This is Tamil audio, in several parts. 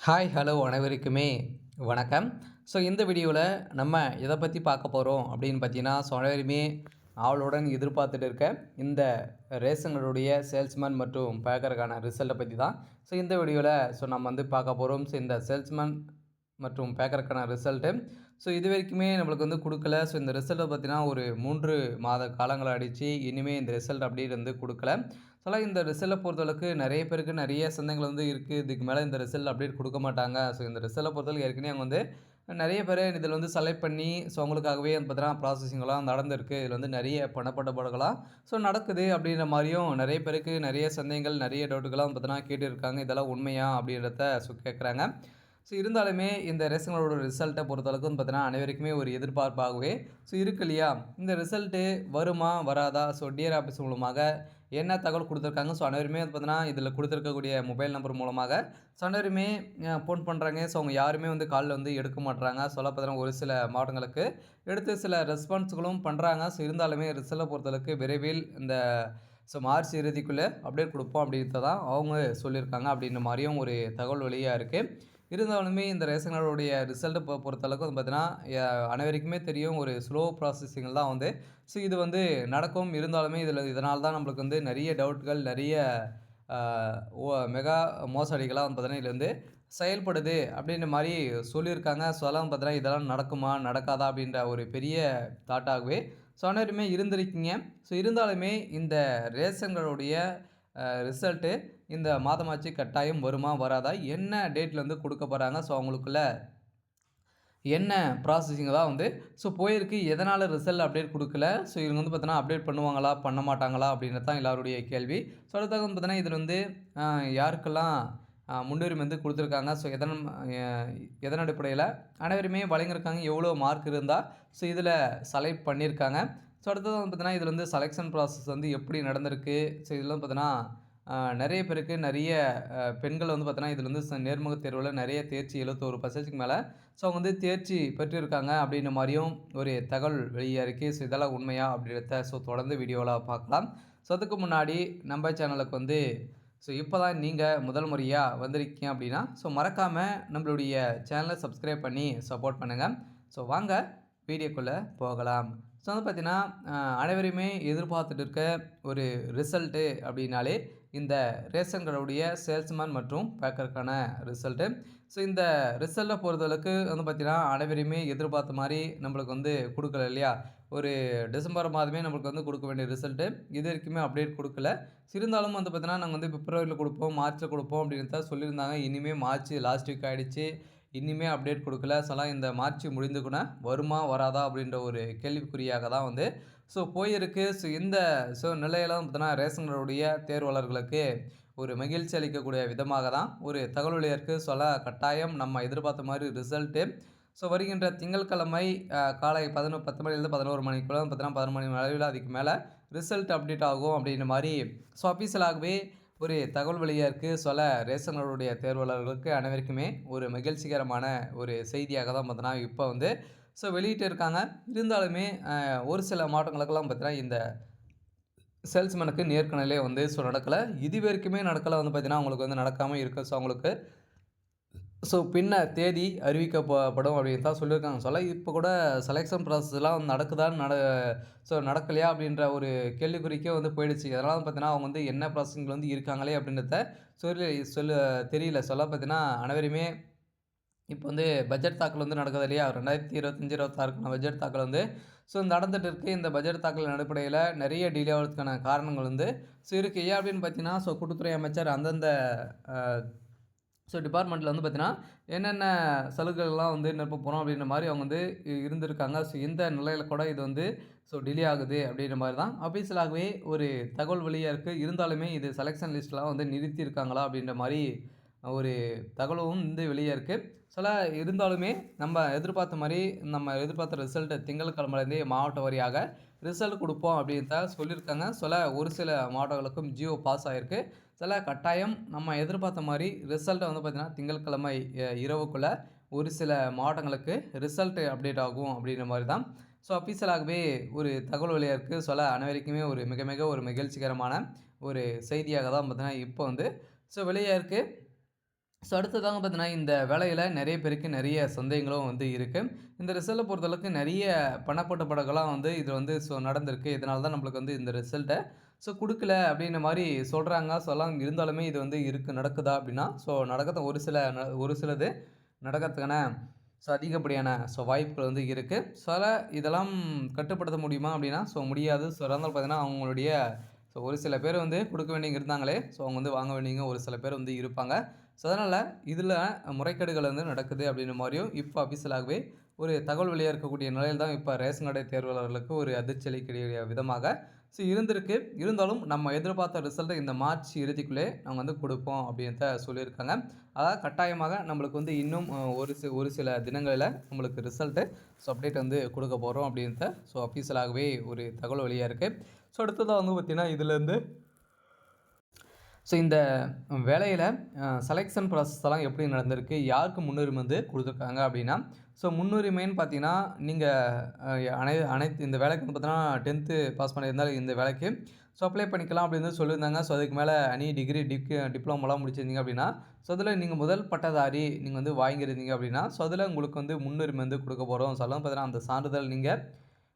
ஹாய் ஹலோ அனைவருக்குமே வணக்கம். இந்த வீடியோவில் நம்ம எதை பற்றி பார்க்க போகிறோம் அப்படின்னு பார்த்தீங்கன்னா, அனைவருமே ஆவலுடன் எதிர்பார்த்துட்டு இருக்க இந்த ரேஷன்களுடைய சேல்ஸ்மேன் மற்றும் பேக்கருக்கான ரிசல்ட்டை பற்றி தான் இந்த வீடியோவில் நம்ம பார்க்க போகிறோம். இந்த சேல்ஸ்மேன் மற்றும் பேக்கருக்கான ரிசல்ட்டு இது வரைக்குமே நம்மளுக்கு கொடுக்கல. இந்த ரிசல்ட்டை பார்த்தீங்கன்னா ஒரு 3 மாத காலங்கள் ஆயிடுச்சு. இனிமேல் இந்த ரிசல்ட் அப்படியே கொடுக்கல. இந்த ரிசல்ட்டை பொறுத்தளவுக்கு நிறைய பேருக்கு நிறைய சந்தேகங்கள் இருக்குது. இதுக்கு மேலே இந்த ரிசல்ட் அப்டேட் கொடுக்க மாட்டாங்க. இந்த ரிசல்ட்டை பொறுத்தளவுக்கு ஏற்கனவே அவங்க நிறைய பேர் இதில் செலக்ட் பண்ணி அவங்களுக்காகவே பார்த்தீங்கன்னா ப்ராசஸிங்லாம் நடந்திருக்கு. இதில் நிறைய பணப்பட்டுப்பாடுகளாம் நடக்குது அப்படின்ற மாதிரியும் நிறைய பேருக்கு நிறைய சந்தேகங்கள், நிறைய டவுட்டுகள்லாம் பார்த்தீங்கன்னா கேட்டுருக்காங்க. இதெல்லாம் உண்மையா அப்படின்றத கேட்குறாங்க. இருந்தாலுமே இந்த ரேஷன்களோட ரிசல்ட்டை பொறுத்தளவுக்கு பார்த்தீங்கன்னா அனைவருக்குமே ஒரு எதிர்பார்ப்பாகவே இருக்கு இல்லையா? இந்த ரிசல்ட்டு வருமா வராதா? டிஆர் ஆஃபீஸ் மூலமாக என்ன தகவல் கொடுத்துருக்காங்க? அனைவருமே பார்த்தீங்கன்னா இதில் கொடுத்துருக்கக்கூடிய மொபைல் நம்பர் மூலமாக அனைவருமே ஃபோன் பண்ணுறாங்க. அவங்க யாருமே கால்ல எடுக்க மாட்றாங்க. பார்த்தீங்கன்னா ஒரு சில மாவட்டங்களுக்கு எடுத்து சில ரெஸ்பான்ஸ்களும் பண்ணுறாங்க. இருந்தாலுமே ரிசல்ட்டை பொறுத்தளவுக்கு விரைவில் இந்த மார்ச் இறுதிக்குள்ளே அப்டேட் கொடுப்போம் அப்படின்றத தான் அவங்க சொல்லியிருக்காங்க. அப்படின்ற மாதிரியும் ஒரு தகவல் வெளியாக இருக்குது. இருந்தாலுமே இந்த ரேஷன் கார்டுடைய ரிசல்ட்டை பொறுத்தளவுக்கு பார்த்தீங்கன்னா அனைவருக்குமே தெரியும் ஒரு ஸ்லோ ப்ராசஸிங்கில் தான் இது நடக்கும். இருந்தாலுமே இதனால தான் நம்மளுக்கு நிறைய டவுட்கள், நிறைய மெகா மோசடிகளாக பார்த்தீங்கன்னா இதில் செயல்படுது அப்படின்ற மாதிரி சொல்லியிருக்காங்க. அதெல்லாம் பார்த்தீங்கன்னா இதெல்லாம் நடக்குமா நடக்காதா அப்படின்ற ஒரு பெரிய தாட்டாகவே அனைவருமே இருந்திருக்கீங்க. இருந்தாலுமே இந்த ரேஷன்களுடைய ரிசல்ட்டு இந்த மாதமாச்சு கட்டாயம் வருமா வராதா? என்ன டேட்டில் கொடுக்க போகிறாங்க? அவங்களுக்குள்ள என்ன ப்ராசஸிங் தான் போயிருக்கு. எதனால் ரிசல்ட் அப்டேட் கொடுக்கல? இவங்க பார்த்தீங்கன்னா அப்டேட் பண்ணுவாங்களா? பண்ண மாட்டாங்களா? அப்படின்றது தான் எல்லாருடைய கேள்வி. அடுத்தது பார்த்தீங்கன்னா இதில் யாருக்கெல்லாம் முன்னுரிமை கொடுத்துருக்காங்க? எதன் அடிப்படையில் அனைவருமே வழங்கியிருக்காங்க? எவ்வளோ மார்க் இருந்தால் இதில் செலக்ட் பண்ணியிருக்காங்க? அடுத்தது பார்த்தீங்கன்னா இதில் செலெக்ஷன் ப்ராசஸ் எப்படி நடந்திருக்கு? இதில் பார்த்தீங்கன்னா நிறைய பேருக்கு நிறைய பெண்கள் பார்த்தீங்கன்னா இதில் நேர்முக தேர்வில் நிறைய தேர்ச்சி 71% மேலே அவங்க தேர்ச்சி பெற்றிருக்காங்க அப்படின்ற மாதிரியும் ஒரு தகவல் வெளியாக இருக்குது. இதெல்லாம் உண்மையா அப்படின்றத தொடர்ந்து வீடியோவில் பார்க்கலாம். அதுக்கு முன்னாடி நம்ம சேனலுக்கு இப்போ தான் நீங்கள் முதல் முறையாக வந்திருக்கீங்க அப்படின்னா மறக்காமல் நம்மளுடைய சேனலை சப்ஸ்கிரைப் பண்ணி சப்போர்ட் பண்ணுங்கள். வாங்க வீடியோக்குள்ளே போகலாம். பார்த்தீங்கன்னா அனைவருமே எதிர்பார்த்துட்டு இருக்க ஒரு ரிசல்ட்டு அப்படின்னாலே இந்த ரேஷன் கடையுடைய சேல்ஸ்மேன் மற்றும் பேக்கருக்கான ரிசல்ட்டு. இந்த ரிசல்ட்டை பொறுத்தளவுக்கு பார்த்தீங்கன்னா அனைவருமே எதிர்பார்த்த மாதிரி நம்மளுக்கு கொடுக்கல இல்லையா? ஒரு டிசம்பர் மாதமே நம்மளுக்கு கொடுக்க வேண்டிய ரிசல்ட்டு இது வரைக்குமே அப்டேட் கொடுக்கல. இருந்தாலும் பார்த்தீங்கன்னா நாங்கள் பிப்ரவரியில் கொடுப்போம், மார்ச்சில் கொடுப்போம் அப்படின்றத சொல்லியிருந்தாங்க. இனிமேல் மார்ச் லாஸ்ட் வீக் ஆகிடுச்சு. இன்னுமே அப்டேட் கொடுக்கல. இந்த மார்ச் முடிந்து கூட வருமா வராதா அப்படின்ற ஒரு கேள்விக்குறியாக தான் போயிருக்கு. இந்த நிலையெல்லாம் பார்த்தீங்கன்னா ரேஷன்களுடைய தேர்வாளர்களுக்கு ஒரு மகிழ்ச்சி அளிக்கக்கூடிய விதமாக தான் ஒரு தகவல் இருக்குது. கட்டாயம் நம்ம எதிர்பார்த்த மாதிரி ரிசல்ட்டு வருகின்ற திங்கட்கிழமை காலை 10 மணிலேருந்து 11 மணிக்குள்ள பார்த்தீங்கன்னா 11 மணி அளவில் அதுக்கு மேலே ரிசல்ட் அப்டேட் ஆகும் அப்படின்ற மாதிரி அஃபீஷியலாகவே ஒரு தகவல் வெளியாக இருக்குது. ரேஷன்களுடைய தேர்வாளர்களுக்கு அனைவருக்குமே ஒரு மகிழ்ச்சிகரமான ஒரு செய்தியாக தான் பார்த்தீங்கன்னா இப்போ வெளியிட்டு இருக்காங்க. இருந்தாலுமே ஒரு சில மாவட்டங்களுக்கெல்லாம் பார்த்தீங்கன்னா இந்த சேல்ஸ்மேனுக்கு நேர்காணலே நடக்கலை. இது வரைக்குமே நடக்கலை பார்த்தீங்கன்னா அவங்களுக்கு நடக்காமல் இருக்குது. அவங்களுக்கு பின்ன தேதி அறிவிக்கப்படும் அப்படின்னு தான் சொல்லியிருக்காங்க. இப்போ கூட செலெக்ஷன் ப்ராசஸ்லாம் நடக்குதான்னு நடக்கலையா அப்படின்ற ஒரு கேள்விக்குறிக்கே போயிடுச்சு. அதனால் பார்த்தீங்கன்னா அவங்க என்ன ப்ராசஸிங்கில் இருக்காங்களே அப்படின்றத தெரியல. பார்த்தீங்கன்னா அனைவருமே இப்போ பட்ஜெட் தாக்கல் நடக்குது இல்லையா? 2025, 26க்கான பட்ஜெட் தாக்கல் நடந்துட்டு இருக்குது. இந்த பட்ஜெட் தாக்கலின் அடிப்படையில் நிறைய டிலே ஆகிறதுக்கான காரணங்கள் இருக்குது. ஏன் அப்படின்னு பார்த்தீங்கன்னா கூட்டுத்துறை அமைச்சர் அந்தந்த டிபார்ட்மெண்ட்டில் பார்த்தீங்கன்னா என்னென்ன சலுகைகள்லாம் நிரப்ப போகிறோம் அப்படின்ற மாதிரி அவங்க இருந்திருக்காங்க. இந்த நிலையில் கூட இது டிலே ஆகுது அப்படின்ற மாதிரி தான் அஃபீஷியலாகவே ஒரு தகவல் வெளியாக இருக்குது. இருந்தாலுமே இது செலெக்ஷன் லிஸ்ட்லாம் நிறுத்தியிருக்காங்களா அப்படின்ற மாதிரி ஒரு தகவலும் வெளியாக இருக்குது. இருந்தாலுமே நம்ம எதிர்பார்த்த ரிசல்ட்டு திங்கட்கிழமைலேருந்தே மாவட்ட வாரியாக ரிசல்ட் கொடுப்போம் அப்படின்னு தான் சொல்லியிருக்காங்க. ஒரு சில மாவட்டங்களுக்கும் ஜியோ பாஸ் ஆகிருக்கு. கட்டாயம் நம்ம எதிர்பார்த்த மாதிரி ரிசல்ட்டை பார்த்தீங்கன்னா திங்கட்கிழமை இரவுக்குள்ளே ஒரு சில மாவட்டங்களுக்கு ரிசல்ட்டு அப்டேட் ஆகும் அப்படின்ற மாதிரி தான் அஃபீஷியலாகவே ஒரு தகவல் வெளியாக இருக்குது. அனைவருக்குமே ஒரு மிக மிக ஒரு மகிழ்ச்சிகரமான ஒரு செய்தியாக தான் பார்த்தீங்கன்னா இப்போ வெளியாக இருக்குது. ஸோ அடுத்ததாங்க பார்த்தீங்கன்னா, இந்த வேலையில நெறைய பேருக்கு நெறைய சந்தேகங்களும் வந்து இருக்கு. இந்த ரிசல்ட்ட பொறுத்தளவுக்கு நெறைய பணப்பட்ட படங்கள்லாம் வந்து இது வந்து நடந்திருக்கு. இதனால தான் நம்மளுக்கு வந்து இந்த ரிசல்ட்ட குடுக்கல அப்டின்ற மாரி சொல்றாங்க. சொல்லாம இருந்தாலுமே இது வந்து நடக்குதா அப்டின்னா, நடக்கத்த ஒரு சிலது நடக்கறதுக்கான அதிகப்படியான வாய்ப்புகள் வந்து இருக்கு. இதெல்லாம் கட்டுப்படுத்த முடியுமா அப்டின்னா, முடியாது. இருந்தாலும் பார்த்தீங்கன்னா, அவங்களுடைய ஒரு சில பேர் வந்து குடுக்க வேண்டியவங்க இருந்தாங்களே, அவங்க வந்து வாங்க வேண்டியவங்க ஒரு சில பேர் வந்து இருப்பாங்க. அதனால இதில முறைகேடுகள் வந்து நடக்குது அப்டின்ற மாரியும் இப்ப அபிஷியலாகவே ஒரு தகவல் வெளியா இருக்கக்கூடிய நிலையில தான் இப்ப ரேஷன் கடை தேர்வாளர்களுக்கு ஒரு அதிர்ச்சி அளிக்கக்கூடிய விதமாக இருந்திருக்கு. இருந்தாலும் நம்ம எதிர்பார்த்த ரிசல்ட்ட இந்த மார்ச் இறுதிக்குள்ளே நாங்க வந்து குடுப்போம் அப்டின்னுத சொல்லியிருக்காங்க. அதாவது கட்டாயமாக நம்மளுக்கு வந்து இன்னும் ஒரு சில தினங்களில நம்மளுக்கு ரிசல்ட்டு அப்டேட் வந்து குடுக்க போறோம் அப்டின்னுத அபிஷியலாகவே ஒரு தகவல் வெளியா இருக்கு. அடுத்ததா வந்து பார்த்தீங்கன்னா, இதுலேருந்து இந்த வேலையில செலக்ஷன் ப்ராசஸ்லாம் எப்படி நடந்திருக்கு? யாருக்கு முன்னுரிமை வந்து குடுத்துருக்காங்க அப்படின்னா, முன்னுரிமைன்னு பார்த்தீங்கன்னா, நீங்க அ அனைத்து இந்த வேலைக்கு வந்து பார்த்தீங்கன்னா 10த் பாஸ் பண்ணியிருந்தாலும் இந்த வேலைக்கு அப்ளை பண்ணிக்கலாம் அப்படின்னு சொல்லியிருந்தாங்க. அதுக்கு மேல டிகிரி, டிப்ளோமாலாம் முடிச்சிருந்தீங்க அப்படின்னா, அதில நீங்க முதல் பட்டதாரி நீங்க வந்து வாங்கியிருந்தீங்க அப்படின்னா, அதில உங்களுக்கு வந்து முன்னுரிமை வந்து குடுக்க போறோம். அதெல்லாம் பார்த்தீங்கன்னா, அந்த சான்றிதழ் நீங்க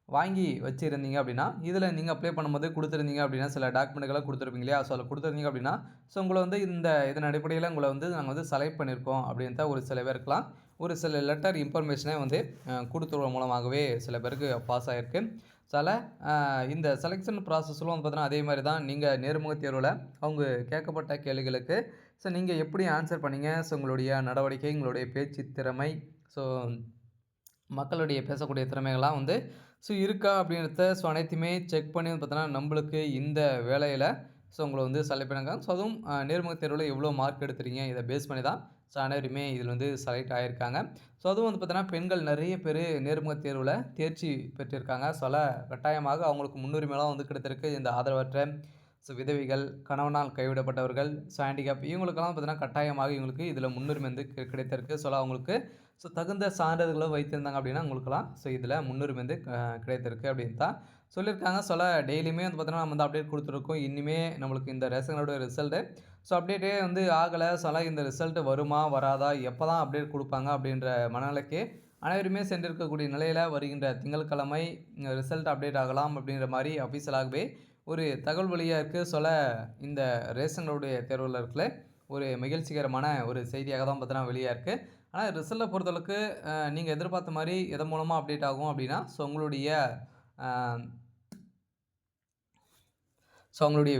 வாங்கி வச்சிருந்தீங்க அப்படின்னா, இதில நீங்க அப்ளை பண்ணும்போது குடுத்திருந்தீங்க அப்படின்னா, சில டாக்குமெண்ட்லாம் குடுத்திருப்பீங்க இல்லையா? அதில குடுத்திருந்தீங்க அப்படின்னா, உங்கள வந்து இதன் அடிப்படையில உங்கள வந்து நாங்க வந்து செலக்ட் பண்ணியிருக்கோம் அப்படின்னு தான் ஒரு சில பேருக்கலாம் ஒரு சில லெட்டர் இன்ஃபர்மேஷனே வந்து குடுத்துருவதன் மூலமாகவே சில பேருக்கு பாஸ் ஆயிருக்கு. சில இந்த செலக்ஷன் ப்ராசஸ்லும் வந்து பார்த்தீங்கன்னா, அதே மாரி தான். நீங்க நேர்முகத் தேர்வுல அவங்க கேட்கப்பட்ட கேள்விகளுக்கு நீங்க எப்படி ஆன்ஸர் பண்ணீங்க? உங்களுடைய நடவடிக்கை, உங்களுடைய பேச்சு திறமை, ஸோ மக்களுடைய பேசக்கூடிய திறமைகள்லாம் வந்து இருக்கா அப்படின்றத அனைத்தையுமே செக் பண்ணி வந்து பார்த்தோன்னா, நம்பளுக்கு இந்த வேலையில உங்கள வந்து செலக்ட் பண்ணியிருக்காங்க. அதுவும் நேர்முகத் தேர்வுல எவ்வளோ மார்க் எடுத்திருக்கீங்க, இத பேஸ் பண்ணி தான் அனைவருமே இதில வந்து செலக்ட் ஆயிருக்காங்க. அதுவும் வந்து பார்த்தீங்கன்னா, பெண்கள் நெறைய பேரு நேர்முகத் தேர்வுல தேர்ச்சி பெற்றிருக்காங்க. கட்டாயமாக அவங்களுக்கு முன்னுரிமைலாம் வந்து கிடைத்திருக்கு. இந்த ஆதரவற்ற விதவைகள், கணவனால் கைவிடப்பட்டவர்கள், ஹேண்டிகேப் இவங்களுக்கெல்லாம் பார்த்தீங்கன்னா, கட்டாயமாக இவங்களுக்கு இதில முன்னுரிமை வந்து கிடைத்திருக்கு. அவங்களுக்கு தகுந்த சான்றிதழ்கள வைத்திருந்தாங்க அப்படின்னா, உங்களுக்கெல்லாம் இதில முன்னுரிமை வந்து கிடைத்திருக்கு அப்படின்னு தான் சொல்லியிருக்காங்க. டெய்லியுமே வந்து பார்த்தீங்கன்னா, நம்ம வந்து அப்டேட் குடுத்துருக்கோம். இனிமே நம்மளுக்கு இந்த ரேஷன் கார்டோட ரிசல்ட்டு அப்டேட்டே வந்து ஆகல. இந்த ரிசல்ட் வருமா? வராதா? எப்ப தான் அப்டேட் குடுப்பாங்க? அப்படின்ற மனநிலைக்கு அனைவருமே சென்றிருக்கக்கூடிய நிலையில வருகின்ற திங்கட்கிழமை ரிசல்ட் அப்டேட் ஆகலாம் அப்படின்ற மாரி அஃபிஷியலாகவே ஒரு தகவல் வெளியா இருக்கு. இந்த ரேஷன் கார்டுடைய தேர்வாளர்களே ஒரு மகிழ்ச்சிகரமான ஒரு செய்தியாக தான் பார்த்தீங்கன்னா வெளியா இருக்கு. ஆனா ரிசல்ட்ட பொறுத்தளவுக்கு நீங்க எதிர்பார்த்த மாரி எதன் மூலமா அப்டேட் ஆகும் அப்டின்னா, உங்களுடைய அ உங்களுடைய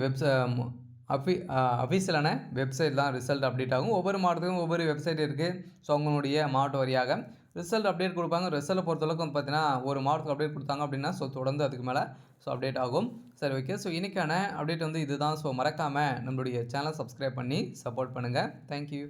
அஃபிஷியலான வெப்சைட் தான் ரிசல்ட் அப்டேட் ஆகும். ஒவ்வொரு மாவட்டத்துக்கும் ஒவ்வொரு வெப்சைட் இருக்கு. உங்களுடைய மாவட்ட வாரியாக ரிசல்ட் அப்டேட் குடுப்பாங்க. ரிசல்ட்ட பொறுத்தளவுக்கு வந்து பார்த்தீங்கன்னா, ஒரு மாவட்டத்துக்கு அப்டேட் குடுத்தாங்க அப்டின்னா, தொடர்ந்து அதுக்கு மேல அப்டேட் ஆகும். சரி ஓகே. இன்னைக்கான அப்டேட் வந்து இதுதான். மறக்காம நம்மளுடைய சேனல சப்ஸ்கிரைப் பண்ணி சப்போர்ட் பண்ணுங்க. Thank you.